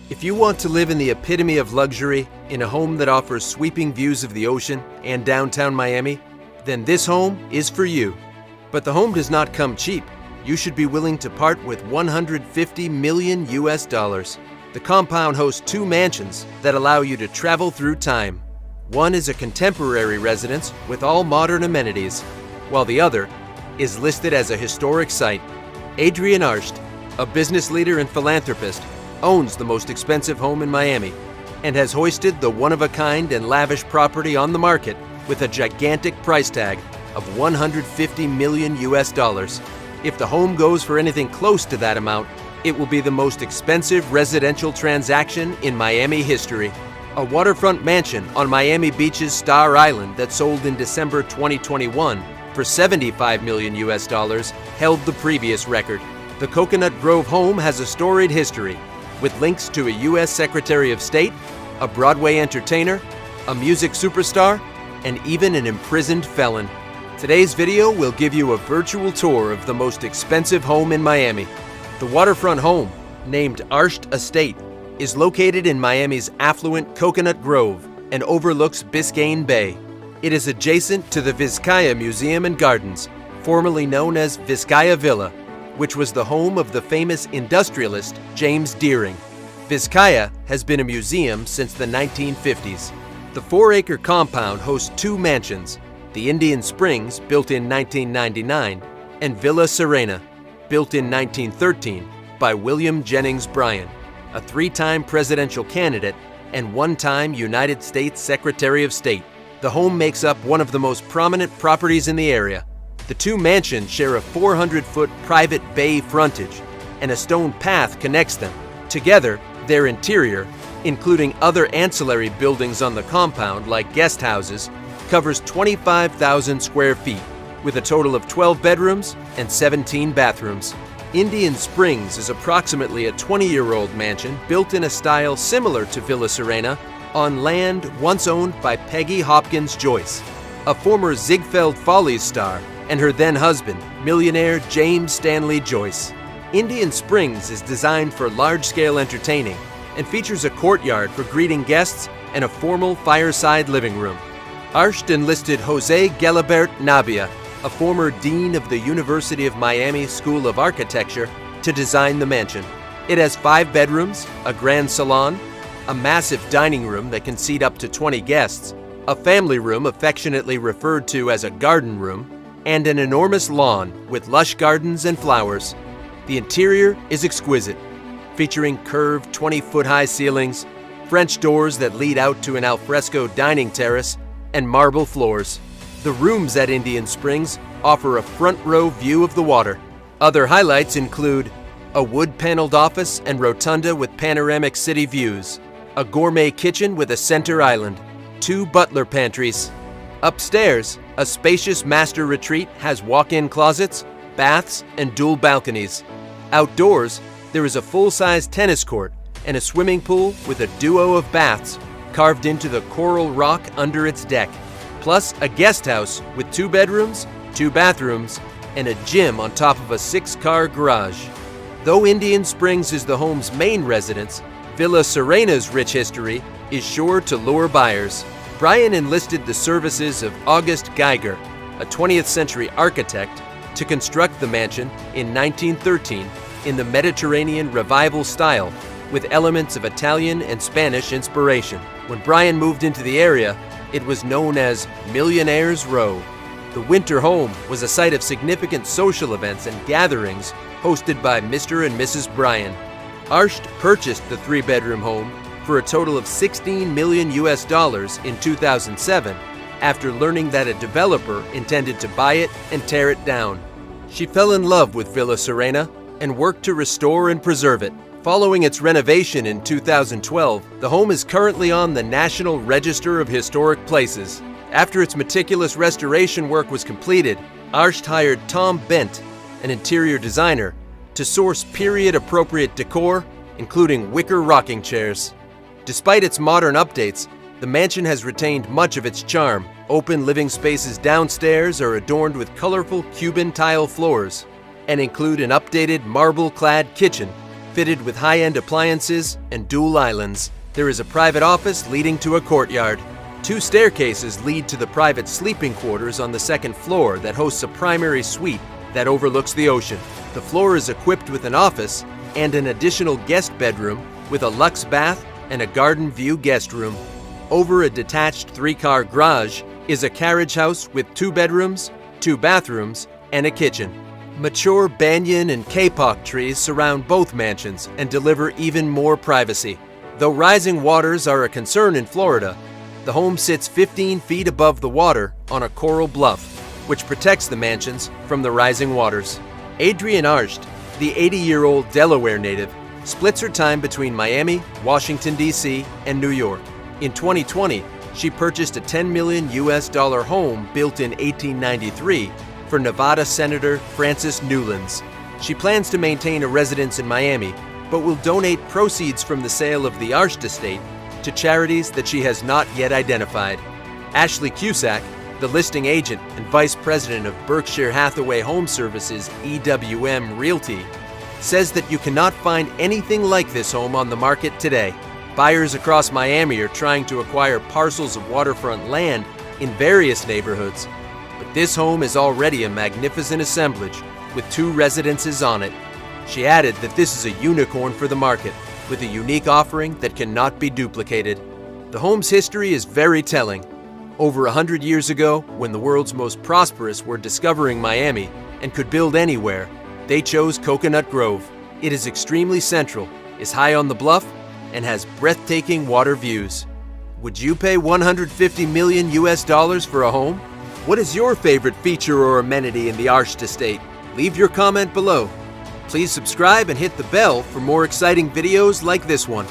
If you want to live in the epitome of luxury, in a home that offers sweeping views of the ocean and downtown Miami, then this home is for you. But the home does not come cheap. You should be willing to part with $150 million. The compound hosts two mansions that allow you to travel through time. One is a contemporary residence with all modern amenities, while the other is listed as a historic site. Adrian Arsht, a business leader and philanthropist, owns the most expensive home in Miami and has hoisted the one-of-a-kind and lavish property on the market with a gigantic price tag of $150 million. If the home goes for anything close to that amount, it will be the most expensive residential transaction in Miami history. A waterfront mansion on Miami Beach's Star Island that sold in December 2021 for $75 million held the previous record. The Coconut Grove home has a storied history, with links to a U.S. Secretary of State, a Broadway entertainer, a music superstar, and even an imprisoned felon. Today's video will give you a virtual tour of the most expensive home in Miami. The waterfront home, named Arsht Estate, is located in Miami's affluent Coconut Grove and overlooks Biscayne Bay. It is adjacent to the Vizcaya Museum and Gardens, formerly known as Vizcaya Villa, which was the home of the famous industrialist James Deering. Vizcaya has been a museum since the 1950s. The 4-acre compound hosts two mansions, the Indian Springs, built in 1999, and Villa Serena, built in 1913 by William Jennings Bryan, a 3-time presidential candidate and 1-time United States Secretary of State. The home makes up one of the most prominent properties in the area. The two mansions share a 400-foot private bay frontage, and a stone path connects them. Together, their interior, including other ancillary buildings on the compound like guest houses, covers 25,000 square feet, with a total of 12 bedrooms and 17 bathrooms. Indian Springs is approximately a 20-year-old mansion built in a style similar to Villa Serena on land once owned by Peggy Hopkins Joyce, a former Ziegfeld Follies star, and her then-husband, millionaire James Stanley Joyce. Indian Springs is designed for large-scale entertaining and features a courtyard for greeting guests and a formal fireside living room. Arsht enlisted Jose Gelabert Navia, a former dean of the University of Miami School of Architecture, to design the mansion. It has 5 bedrooms, a grand salon, a massive dining room that can seat up to 20 guests, a family room affectionately referred to as a garden room, and an enormous lawn with lush gardens and flowers. The interior is exquisite, featuring curved 20-foot-high ceilings, French doors that lead out to an alfresco dining terrace, and marble floors. The rooms at Indian Springs offer a front-row view of the water. Other highlights include a wood-paneled office and rotunda with panoramic city views, a gourmet kitchen with a center island, 2 butler pantries. Upstairs, a spacious master retreat has walk-in closets, baths, and dual balconies. Outdoors, there is a full-size tennis court and a swimming pool with a duo of baths carved into the coral rock under its deck, plus a guest house with 2 bedrooms, 2 bathrooms, and a gym on top of a 6-car garage. Though Indian Springs is the home's main residence, Villa Serena's rich history is sure to lure buyers. Bryan enlisted the services of August Geiger, a 20th century architect, to construct the mansion in 1913 in the Mediterranean Revival style, with elements of Italian and Spanish inspiration. When Bryan moved into the area, it was known as Millionaire's Row. The winter home was a site of significant social events and gatherings hosted by Mr. and Mrs. Bryan. Arsht purchased the 3-bedroom home for a total of $16 million in 2007 after learning that a developer intended to buy it and tear it down. She fell in love with Villa Serena and worked to restore and preserve it. Following its renovation in 2012, the home is currently on the National Register of Historic Places. After its meticulous restoration work was completed, Arsht hired Tom Bent, an interior designer, to source period-appropriate decor, including wicker rocking chairs. Despite its modern updates, the mansion has retained much of its charm. Open living spaces downstairs are adorned with colorful Cuban tile floors and include an updated marble-clad kitchen Fitted with high-end appliances and dual islands, there is a private office leading to a courtyard. 2 staircases lead to the private sleeping quarters on the 2nd floor that hosts a primary suite that overlooks the ocean. The floor is equipped with an office and an additional guest bedroom with a luxe bath and a garden view guest room. Over a detached 3-car garage is a carriage house with 2 bedrooms, 2 bathrooms, and a kitchen. Mature banyan and kapok trees surround both mansions and deliver even more privacy. Though rising waters are a concern in Florida, the home sits 15 feet above the water on a coral bluff, which protects the mansions from the rising waters. Adrienne Arsht, the 80-year-old Delaware native, splits her time between Miami, Washington, D.C., and New York. In 2020, she purchased a $10 million home built in 1893 for Nevada Senator Francis Newlands. She plans to maintain a residence in Miami, but will donate proceeds from the sale of the Arsht estate to charities that she has not yet identified. Ashley Cusack, the listing agent and vice president of Berkshire Hathaway Home Services EWM Realty, says that you cannot find anything like this home on the market today. Buyers across Miami are trying to acquire parcels of waterfront land in various neighborhoods, but this home is already a magnificent assemblage with 2 residences on it. She added that this is a unicorn for the market, with a unique offering that cannot be duplicated. The home's history is very telling. Over 100 years ago, when the world's most prosperous were discovering Miami and could build anywhere, they chose Coconut Grove. It is extremely central, is high on the bluff, and has breathtaking water views. Would you pay $150 million for a home? What is your favorite feature or amenity in the Arsht estate? Leave your comment below. Please subscribe and hit the bell for more exciting videos like this one.